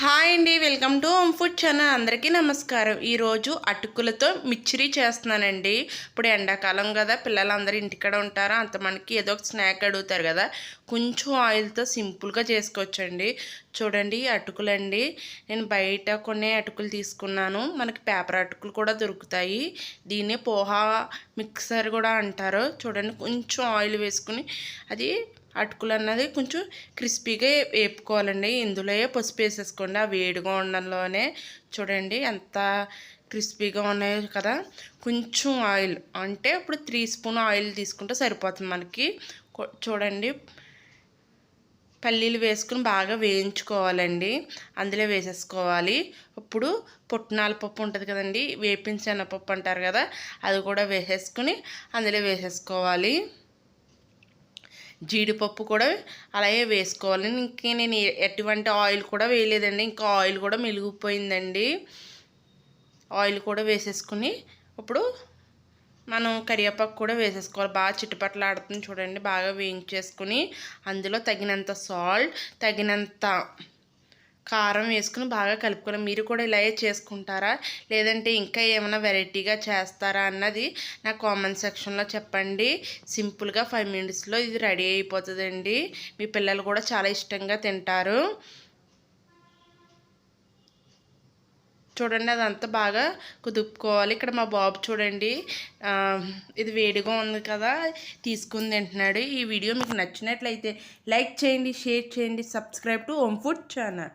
Hi అండి, welcome to home food channel. అందరికీ నమస్కారం. ఈరోజు అటుకులతో మిర్చిరీ చేస్తున్నానండి. ఇప్పుడు ఎండాకాలం కదా, పిల్లలందరూ ఇంటికాడ ఉంటారా, అంత మనకి ఏదో ఒక స్నాక్ అడుగుతారు కదా, కొంచెం ఆయిల్తో సింపుల్గా చేసుకోవచ్చండి. చూడండి అటుకులండి, నేను బయట కొనే అటుకులు తీసుకున్నాను. మనకి పేపర్ అటుకులు కూడా దొరుకుతాయి. దీన్నే పోహా మిక్సర్ కూడా అంటారు. చూడండి, కొంచెం ఆయిల్ వేసుకుని అది అటుకులు అన్నది కొంచెం క్రిస్పీగా వేపుకోవాలండి. ఇందులో పసుపు వేసేసుకోండి. ఆ వేడిగా ఉండడంలోనే చూడండి ఎంత క్రిస్పీగా ఉన్నాయి కదా. కొంచెం ఆయిల్ అంటే ఇప్పుడు 3 స్పూన్ ఆయిల్ తీసుకుంటే సరిపోతుంది మనకి. చూడండి, పల్లీలు వేసుకుని బాగా వేయించుకోవాలండి. అందులో వేసేసుకోవాలి. ఇప్పుడు పుట్నాల పప్పు ఉంటుంది కదండి, వేపించిన శనగపప్పు అంటారు కదా, అది కూడా వేసేసుకుని అందులో వేసేసుకోవాలి. జీడిపప్పు కూడా అలాగే వేసుకోవాలి. ఇంక నేను ఎటువంటి ఆయిల్ కూడా వేయలేదండి. ఇంకా ఆయిల్ కూడా మిగిలిపోయిందండి. ఆయిల్ కూడా వేసేసుకుని ఇప్పుడు మనం కరివేపాకు కూడా వేసేసుకోవాలి. బాగా చిట్టుపట్లాడుతుంది చూడండి. బాగా వేయించేసుకుని అందులో తగినంత సాల్ట్, తగినంత కారం వేసుకుని బాగా కలుపుకొని, మీరు కూడా ఇలాగే చేసుకుంటారా లేదంటే ఇంకా ఏమైనా వెరైటీగా చేస్తారా అన్నది నా కామెంట్ సెక్షన్లో చెప్పండి. సింపుల్గా 5 మినిట్స్లో ఇది రెడీ అయిపోతుందండి. మీ పిల్లలు కూడా చాలా ఇష్టంగా తింటారు. చూడండి, అదంతా బాగా కుదుపుకోవాలి. ఇక్కడ మా బాబు చూడండి, ఇది వేడిగా ఉంది కదా తీసుకుని తింటున్నాడు. ఈ వీడియో మీకు నచ్చినట్లయితే లైక్ చేయండి, షేర్ చేయండి, subscribe to home food channel.